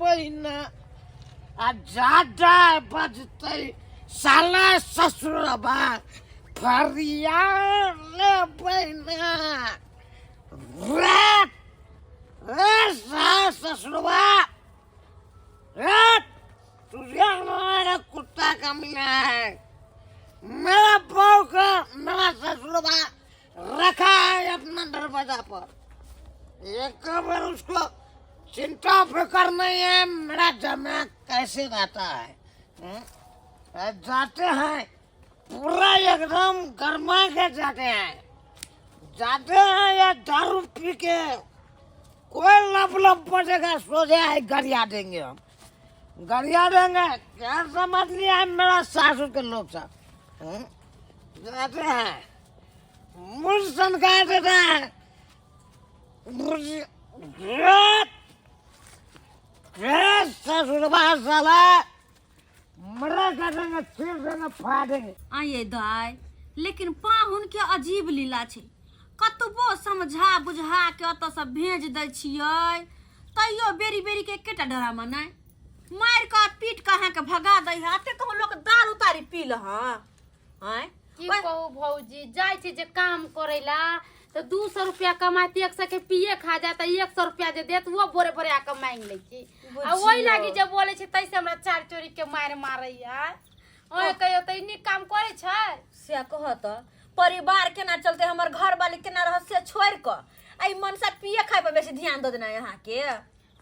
बहिना आ ज्यादा बजते साला ससुरबा फरिया ले बहिना रात ससुरबा रात तुझे हमारा कुत्ता का मिला है मेरा बहू का मेरा ससुरबा रखा है अपना दरवाजा पर एक बार उसको चिंता फिकर नहीं है मेरा जमा कैसे रहता है जाते हैं पूरा एकदम गर्मा के जाते हैं या दारू पी के कोई लब बजेगा सोचे है गरिया देंगे हम गरिया देंगे क्या समझ लिया है मेरा सासू के लोग सब जाते हैं मुझ सनका देता है ससुरबा साला मरा कर देंगे फिर देंगे फाड़ देंगे आये दाय लेकिन पाहुन के अजीब लीला छै कतबो समझा बुझा के अत से भेज दै छियै तैयो बेरी बेरी के एकेटा डरामा नै मार के पीट के अहाँ के भगा दै है अते कहू लोग दारू तारी पी ल हां की कहू भौजी जाय छी जे काम करेला तो 200 रुपया कमाती 100 के पिए खा जाता 100 रुपया जे देत वो बोरे बोरे आके मांग ले छी आ ओई लागी जे बोले छी तैसे हमरा चार चोरी के मारैया ओए कहियो त इनी काम करे छै से कहत परिवार केना चलते हमर घर वाली केना रह से छोड़ के आई मनसा पिए खाए पर बेसी ध्यान द देना यहाँ के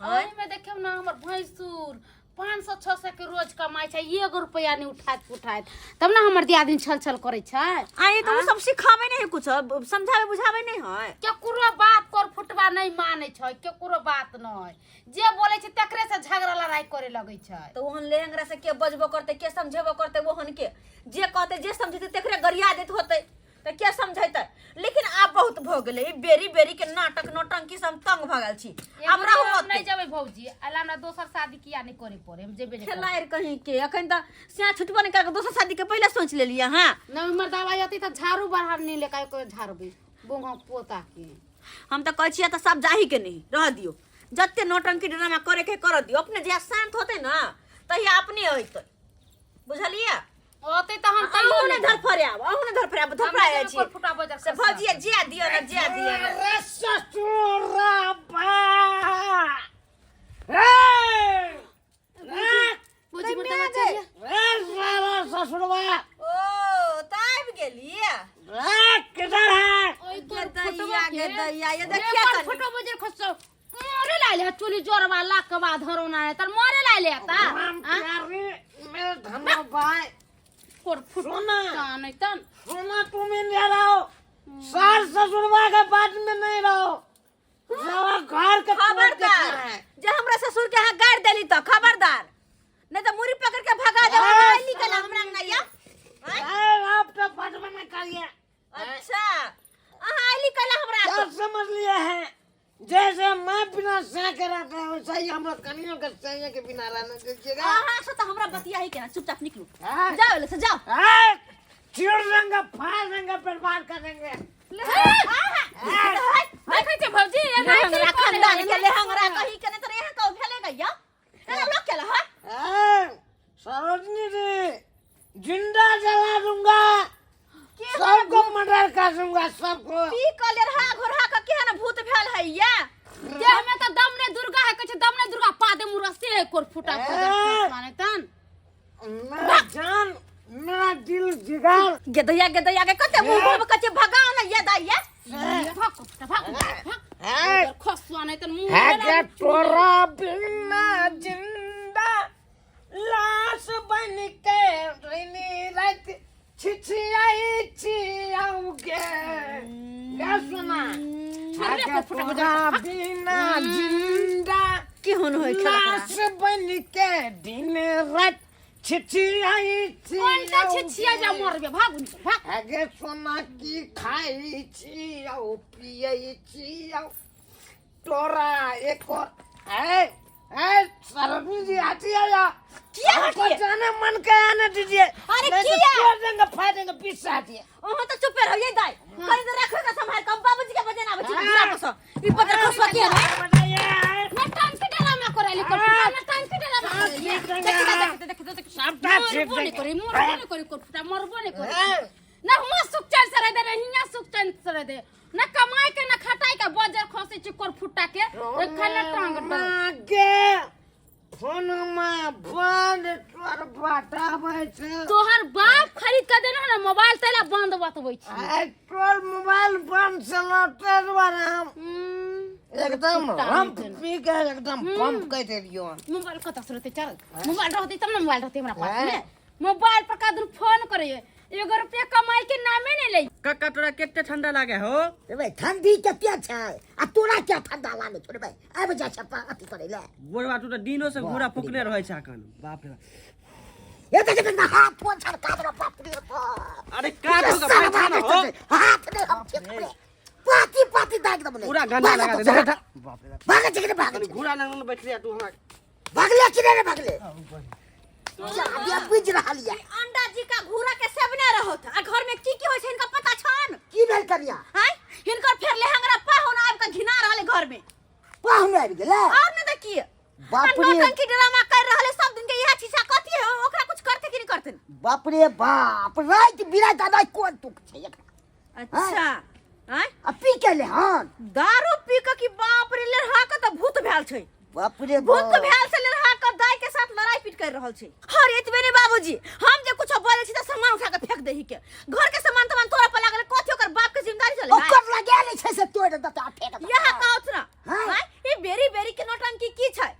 ओई में देखियो ना हमर भैंसुर 500-600 के रोज कमाई छै 1 रुपया नहीं उठात तब ना हमर दियादिन छल करे छै आई तो सब सिखावे नहीं कुछ समझावे बुझावे नहीं है केकरो बात कर फुटवा नहीं माने छै केकरो बात नहीं जे बोले छै तकरे से झगड़ा लड़ाई करे लगे छै तो ओहन लेंगरा से के बजबो करते के समझेबो करते ओहन के जे कहते जे समझते तकरे गरिया देत होते तो क्या समझैते लेकिन आप बहुत भ गेले बेरी बेरी के नाटक नौटंकी सब तंग भ गेल छी अब रहू नहीं जेबै भौजी अला हमरा दोसर शादी किया नहीं करे पड़े हम जेबे नहीं खेलाएर कहीं के अखन त सिया छुटबो नहीं कर दोसर शादी के पहले सोच लेलिए हां न हमर दवाई आती त झाड़ू बाहर नहीं लेके कोई झाड़बे बोंगा पोता के हम त कहै छियै त सब जाही के नहीं रह दियो जत्ते नौटंकी ड्रामा करे के कर दियो अपने जे शांत होते ना तहिया अपने होइते बुझलिए ओते त हम ओने धर फरिया धपराए छी फुटा बजर से भौजी जे दियो ना अरे ससुरबा बुझी मोटा बच्चा साला ससुरबा ओ ताइब गेलिए किधर है ओई गे दैया ये देखिए कर फोटो बजर खसो मोरे लाले चुली जोरवा लाख के बाद धरोना है तर मोरे लाले ता मेरे धनो भाई कोर सोना नहीं तन सोना तुम इंडिया रहो सास ससुरबा के बात में नहीं रहो जब घर के खबरदार जे हमरा ससुर के हां गाड़ देली तो खबरदार नहीं तो मुरी पकड़ के भगा दे नहीं निकल हमरा नैया आप तो फटवा में करिए अच्छा आली कला हमरा क्या समझ लिया है जैसे मैं बिना सह के रहता है वैसा ही हम लोग कनियों के सह के बिना रहना दीजिएगा हां सो तो हमरा बतिया ही के ना चुपचाप निकलो जाओ ले से जाओ चिड़ देंगे फाड़ देंगे बर्बाद कर देंगे देखै छै भौजी ए नहीं खानदान के ले हमरा कहीं के नहीं तो यहां का भेलेगा या ना लोग केला है सरोजनी जी जिंदा जला दूंगा सबको मर्डर कर दूंगा सबको पी कलेर हा घोरहा का के ना भूत भेल है या जे हमें तो दमने दुर्गा है कछ दमने दुर्गा पादे मुरस्ते कोर फुटा माने तन मेरा जान मेरा दिल जिगर गेदैया के कते मुंह में कचे भगाओ ना ये दैया भाग खसवा नहीं तन मुंह है क्या तोरा बिना जिंदा लाश बन के रेनी रात छिछियाओगे क्या सुना है क्या तोरा बिना जिंदा की होन होय लाश बन के दिन रात कोनटा छिछिया जा मरबे भाग भाग आगे सोना की खाई छियाओ पिए छियाओ तोरा एक और है सरबी जी आती है या क्या हमको जाने मन के आने दीजिए अरे नहीं तो किया तोड़ देंगे फाड़ेंगे बीच से आती है ओहो तो चुप रहो ये दाई कहीं तो रखेगा संभाल कब बाबूजी के बजे ना बची ना ई पता खसवा के है बताइए मैं टाइम से डरा में कोराली कर देंगे सबटा छीन देंगे ना हुआ सुख चैन से रह दे हिया सुख चैन से रह दे ना कमाई के ना खटाई के बजर खसे चिकोर फुटा के खाना टांग के फोन में बंद तोर बताबै छै तोहर बाप खरीद के देना ना मोबाइल तेला बंद बतबै छी तोर मोबाइल बंद चला ते द्वारा हम एकदम हम पी के एकदम पंप कर देलियो मोबाइल कत से रहते चल मोबाइल रहते तब ना मोबाइल रहते हमरा पास में मोबाइल पर का दिन फोन करे 1 रुपया कमाई के नामे नहीं ले कक्का तोरा केते ठंडा लागे हो रे ठंडी कते छै आ तोरा क्या ठंडा लागे छोड़ भाई आबे जा छपा अथी करे ले बोरवा तू तो दिनो से घोड़ा फुकने रहै छै अखन बाप रे ये तो ना हाथ फोन छड़ का दो बाप रे बाप अरे का होगा बैठा ना हो हाथ ने हम छे पाती दाग दम पूरा गंदा लगा दे बाप रे भाग जगह भाग घोड़ा नंगन बैठले तू हमरा भागले कि रे भागले अभी बुझ रहा लिया अंडा जी का घूरा के सेबने रहो था आ घर में की होय छै इनका पता छन की भेल कनिया हैं इनकर फेर लेहंगरा पाहुन आब के घिना रहले घर में पाहुन आबि गेले और न देखिए बाप रे नौटंकी ड्रामा कर रहले सब दिन के यह चीज कथि है ओकरा कुछ करते कि नहीं करते बाप रे बाप रात बिरात दादा कोन तुक छै अच्छा हैं आ पी के ले हन दारू पी के कि बाप रे लेरहा के त भूत भेल छै बाप रे भूत भेल से लेरहा के दाई के साथ लड़ाई पीट कर रहल छै अरे एतबे ने बाबूजी हम जे कुछ बोले छी त सामान उठा के फेंक देही के घर के सामान तमान तोरा पर लागल कथि ओकर बाप के जिम्मेदारी चले ओकर लगेले छै से तोड़ दता फेंक दता यह कहत ना हैं ई बेरी बेरी के नौटंकी की छै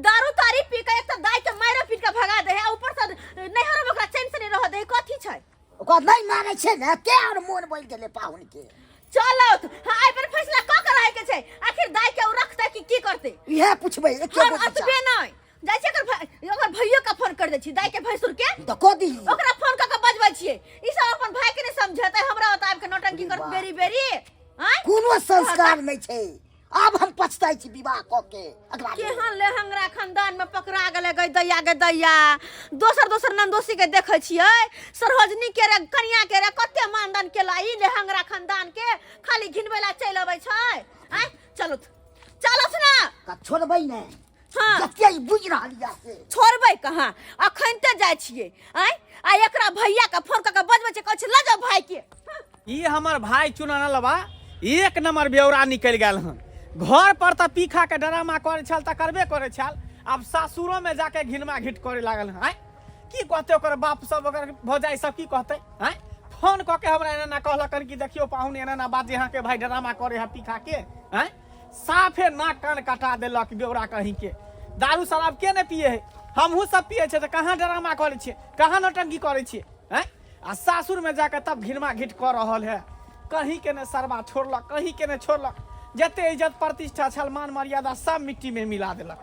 दारू तारी पी के एक त दाई के मारे पीट के भगा दे है ऊपर से नहर ओकरा चैन से नहीं रह दे कथि छै ओकर नहीं माने छै ने ते और मोन बोल गेले पाहुन के चलो आई पर फैसला क के रहे के छै आखिर दाई के रखते कि करते इहे पूछबै एके हम गो अतबे नहीं जाय छै अगर भैयो का फोन कर दे छी दाई के भैसुर के तो को दी ओकरा फोन क के बजबै छियै ई सब अपन भाई के नहीं समझते हमरा बताब के नौटंकी कर बेरी बेरी हैं कोनो संस्कार नहीं छै अब हम पछताई छी विवाह क के अगला केहन लेहंगरा खानदान में पकड़ा गेले गई दैया दोसर नंदोसी के देखे छियै सरोजनी के रे कन्या के रे कते मानदान केला ई लेहंगरा खानदान के खाली घिनबेला चल आबै छै हैं चलो ना का छोड़बै ने हां जते ई बुझ रहल या से छोड़बै कहां अखनते जाय छियै हैं आ एकरा भैया के फोन क के बजबै छै कहै छै ल जाओ भाई के ई हमर भाई चुनाना लबा एक नंबर बेउरा निकल गेल हन घर पर त पीखा के ड्रामा करे छल त करबे करे छल अब सासुरो में जाके घिनमा घिट करे लागल हैं की कहते ओकर बाप सब ओकर भौजाई सब की कहते हैं फोन क के हमरा एना कहलकन कि देखियो पाहुन एना बात यहाँ के भाई ड्रामा करे है पीखा के हैं साफे नाक कान कटा देलक बेउरा कहीं के दारू शराब के ने पिए है हमहू सब पिए छे त कहां ड्रामा करे छे कहां नौटंकी करे छे हैं आ सासुर में जाके तब घिनमा घिट कर रहल है कहीं के ने सरवा छोड़लक कहीं के ने छोड़लक जते इज्जत प्रतिष्ठा छल मान मर्यादा सब मिट्टी में मिला देलक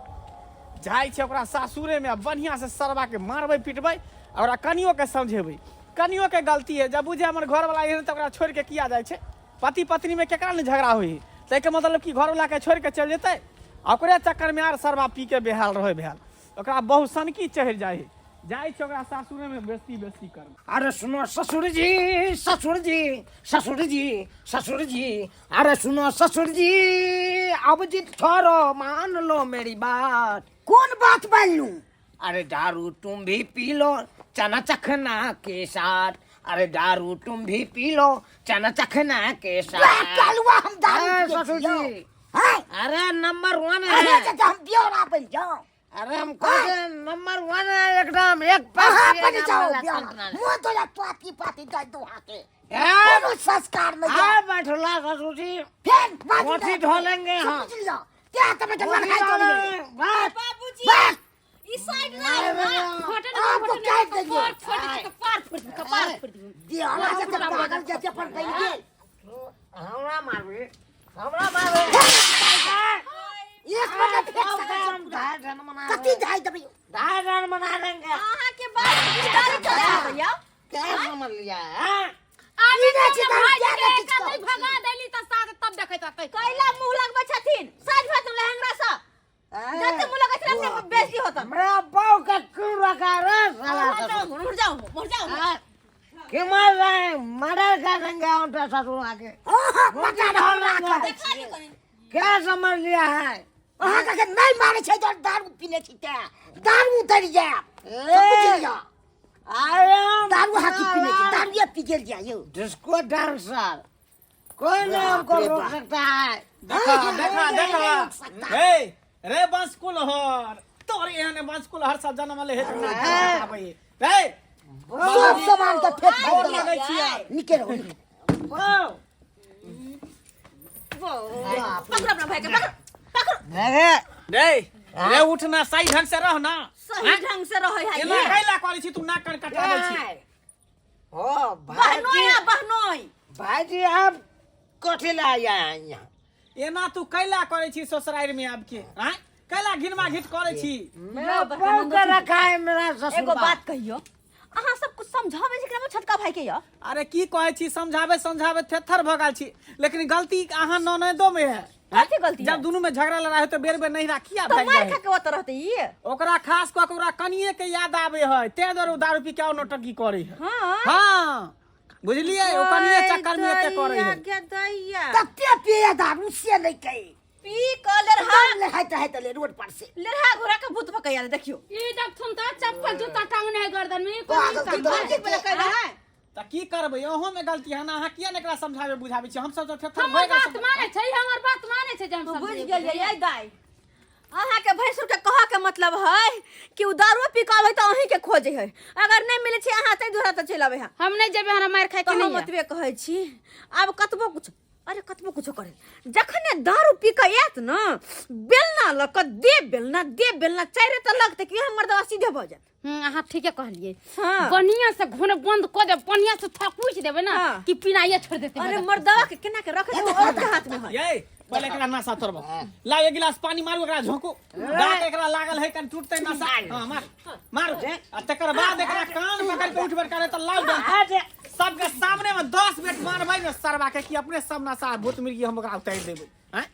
जाय छै ओकरा सासुरे में बढ़िया से सरवा के मारबै पिटबै और कनियो के समझेबै कनियो के गलती है जब बुझे हमर घर वाला एहन त ओकरा छोड़ के किया जाय छै पति पत्नी में केकरा ने झगड़ा होई तै के मतलब कि घर वाला के छोड़ के चल जेतै ओकरे चक्कर में आर सरवा पी के बेहाल रहै बेहाल ओकरा बहुत सनकी चढ़ जाय जाय छै ओकरा सासुरे में बेस्ती कर अरे सुनो ससुर जी अरे सुनो ससुर जी अब जिद छोड़ो मान लो मेरी बात कौन बात मान लूं अरे दारू तुम भी पी लो चना चखना के साथ अरे दारू तुम भी पी लो चना चखना के साथ कलवा हम दारू ससुर जी अरे नंबर 1 है अरे हम ब्योरा बन जाओ अरे हम कहते नंबर 1 है एकदम एक मुंह तो ला पाती दे दो हाथे कोनो संस्कार नहीं है बैठला ससुर जी फिर मोटी ढोलेंगे हम क्या तुम्हें जवान खाई चलिए बाबूजी ई साइड ना फटन आपको क्या देंगे कपार फट दिया हमरा से पागल जैसे पर कहिए हमरा मारबे एक मिनट कति जाए तभी धारण बना देंगे अहाँ के बात दारू चला भैया क्या समझ लिया है आगे से भाई के कतई भगा देली त साथ तब देखैत हतै कैला मुंह लगबै छथिन साज भात लहंगरा सा जते मुंह लगै छथिन अपने बेइज्जती होता मेरा बाऊ का क्यों रखा रे साला मर जाओ कि मर रहे मर्डर कर देंगे उनका ससुर आके मजा ढोल रहा क्या समझ लिया है अहाँ के नहीं माने छै तो दारू पीने छी ते दारू उतर जा सब जा दारू हाकी पीने छी दारू ये पी गेल जा यो डिस्को डांसर कोई नहीं हमको रोक सकता है देखा हे रे बंसकुल हर तोर एहने बंसकुल हर सब जन्म ले हे हे सब सामान के फेंक और दे लगै छियै निकल पकड़ अपना भाई के पकड़ रे रे उठना सही ढंग से रह ना सही ढंग से रह है एना कैला करै छी तू नाक कान कटा दै छी ओ बहनोई भाईजी आप कोठे ला आया यहाँ एना तू कैला करै छी ससुरारि में आब के हैं कैला घिनमा घिट करै छी मेरा बहू का रखा है मेरा ससुर एगो बात कहियो अहाँ सब कुछ समझावे छी कि छोटका भाई के या अरे की कहै छी समझावे थेथर भगाल छी लेकिन गलती अहाँ ननदो में है कथी गलती जब दोनों में झगड़ा लड़ाई तो बेर बेर नहीं राखिया तो भाई मार खा के ओत रहते ये ओकरा खास क के ओकरा कनिए के याद आवे है ते दर दारू पी के नौटंकी करे है हां हां बुझलिए ओ कनिए चक्कर में एते करे है क्या दैया तत्ते पिया दारू से नहीं कहे पी कलर हम ले है तो ले रोड पर से लेहा घोड़ा के भूत पकैया देखियो ई जब सुनता चप्पल जूता टांगने है गर्दन में पागल के दौड़ के पहले कह रहा है त की करबै ओहो में गलती है ना अहाँ किया ने एकरा समझावे बुझावे छी हम सब तो थेथर हमर भए बात माने छै हमर बात माने छै जब बुझ गेलिए ये दाई अहाँ के भैंसुर के कहा के मतलब है कि उ दारू पी के आवे त अहीं के खोजे है अगर नहीं मिले छै अहाँ तै दूरा त चल आवे है हम नहीं जेबे हमरा मार खाए के तो हम नहीं मतबे कहै छी अब कतबो कुछ अरे कतबो कुछ करे जखने दारू पी के आयत ना बेलना लक दे बेलना चारे त लगते कि हमर दवा सीधे भ जात अहाँ ठीके कहलिए हाँ। बढ़िया से घोने बंद कर दे बढ़िया से थकुच देबे ना हाँ। कि पिनाइए छोड़ देते अरे मर्दवा के केना के रखे और के हाथ में है ये पहले एकरा नशा तोड़ब ला एक गिलास पानी मारू एकरा झोंकू दांत एकरा लागल है कन टूटते नशा हां मार आ तकर बाद एकरा कान पकड़ के उठबर करे त लाउ दे सबके सामने में 10 बेट मारबै न सरवा के कि अपने सब नशा भूत मिर्गी हम ओकरा उतार देबै हैं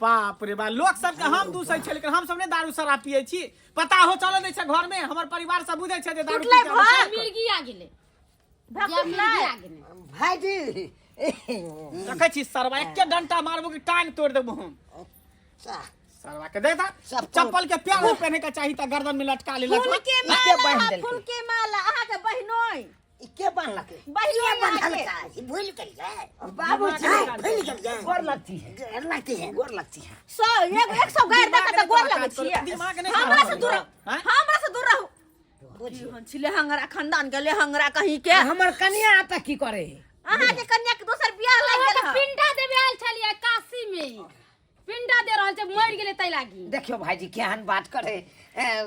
बाप रे बा लोग सब के हम दूसै छै लेकिन हम सब ने दारू शराब पियै छी पता हो चले नै छै घर में हमर परिवार सब बुझै छै जे दारू पी के मिर्गी आ गेले भकुला आ गेले भाईजी देखै छी सरवा एके डंटा मारबो कि टांग तोड़ देबो हम सरवा के देता चप्पल के प्यार पहने के चाहिए त गर्दन में लटका ले फूल के माला अहाँ के बहिनोई के बन लके बहिनिया बन के लके भूल कर जाए बाबू जी भूल कर जाए गोर लगती है गोर लगती है सो एक 100 गायर दे के गोर लगै छियै दिमाग नहीं हमरा से दूर रहू बुझियन छिले हंगरा खानदान के ले हंगरा कहीं के हमर कन्या आता की करे अहाँ के कन्या के दोसर बियाह लाग गेल है पिंडा देबे आयल छलिए काशी में पिंडा दे रहल छै मर गेले तै लागी देखियो भाईजी केहन बात करे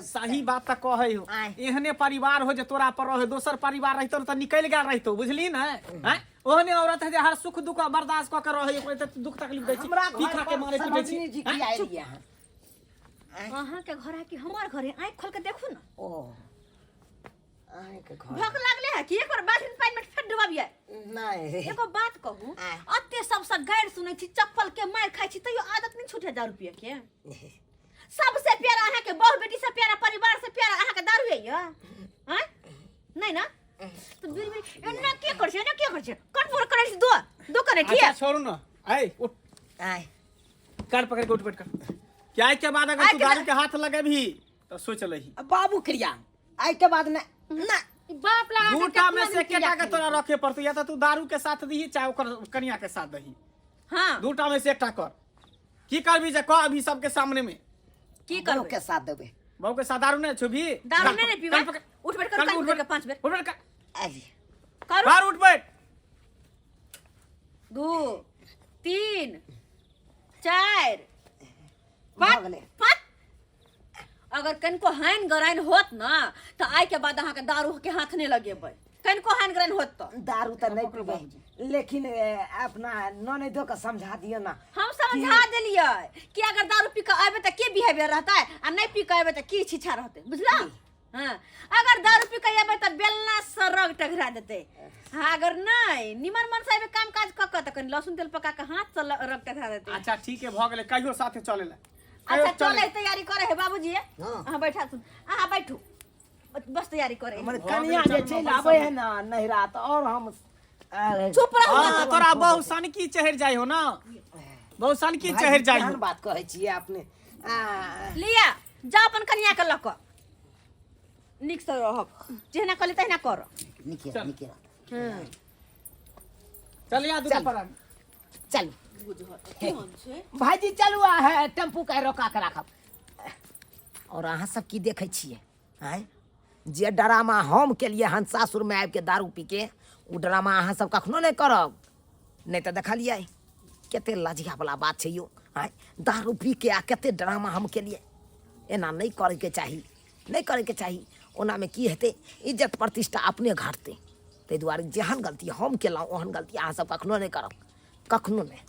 सही बात त कहै हो एहने परिवार हो जे तोरा पर रहे दोसर परिवार रहितो त निकल गेल रहितो बुझली न हैं ओहने औरत है जे हर सुख दुख बर्दाश्त क के रहे कोई त दुख तकलीफ दै छी पीखा के मारे पीटे छी जी की आई लिया अहाँ के घर है कि हमर घर है आंख खोल के देखू ना ओ आई के घर भूख लागले है कि एक बार बाल्टी में पानी में फेंक डुबाबिए नहीं एगो बात कहू अत्ते सबसे गैर सुनै छी चप्पल के मार खाइ छी तैयो आदत नहीं छूटे दारू पिए के सबसे प्यारा अहाँ के बहू बेटी से प्यारा परिवार से प्यारा अहाँ के दारू है या हैं नहीं ना तो बीर बीर एना के कर छै कट पूरा करे छी दो करे ठीक अच्छा है छोड़ू ना आई उठ आई कर पकड़ के उठ बैठ कर क्या के बाद अगर तू दारू के हाथ लगेबी तो सोच लही बाबू क्रिया आई के बाद ना बाप लगा के झूठा में से केटा के तोरा रखे पड़तो या तो तू दारू के साथ दही चाहे ओकर कन्या के साथ दही हां झूठा में से एकटा कर की करबी जे कह अभी सबके सामने में की बाबू करबे के साथ देबे बहू के साथ दारू नहीं छुबी दारू नहीं पीबे उठ बैठ कर उठ के 5 बेर उठ बैठ आई करू बाहर उठ बैठ 2 3 4 भागले 5 अगर कनको हाइन गराइन होत ना तो आई के बाद अहाँ के दारू के हाथ नहीं लगेबै कनको हाइन गराइन होत तो दारू तो नहीं पीबे लेकिन अपना ननदो के समझा दियो ना हम समझा देलिए कि अगर दारू पी के आबे त के बिहेवियर रहता है आ नहीं पी के आबे त की छिछा रहते बुझला हां अगर दारू पी के आबे त बेलना सरग टघरा देते हां अगर नहीं निमन मन से काम काज क त कन लहसुन तेल पका के हाथ से रग टघरा देते अच्छा ठीक है भ गेले कहियो साथे चले ला अच्छा चले तैयारी करे है बाबूजी हां बैठा सुन अहाँ बैठू बस तैयारी करे हमर कन्या जे चल आवे है ना नहिरा तो और हम चुप रहो हां तोरा बहुत सनकी चढ़ जाय हो ना बहुत सनकी चढ़ जाय हो बात कहै छियै अपने लिया जा अपन कन्या के लक निक से रहब जेना कहली तहिना कर निके चलिए दूसरा चल। पर चल भाईजी चलू है टेम्पू के रोका के राखब और अहाँ सब की देखे छियै आय जे ड्रामा हम केलिए हन सासुर में आबि के दारू पी के उ ड्रामा अहाँ सब कखनो नहीं करब नहीं तो देखलिए कते लजिया वाला बात छै यो आय दारू पी के आ कते ड्रामा हम केलिए एना नहीं करे के चाही नहीं करे के चाही ओना में की हेतै इज्जत प्रतिष्ठा अपने घटतै ताहि दुआरे जेहन गलती हम केलहुँ ओहन गलती अहाँ सब कखनो नहीं करब कखनो नहीं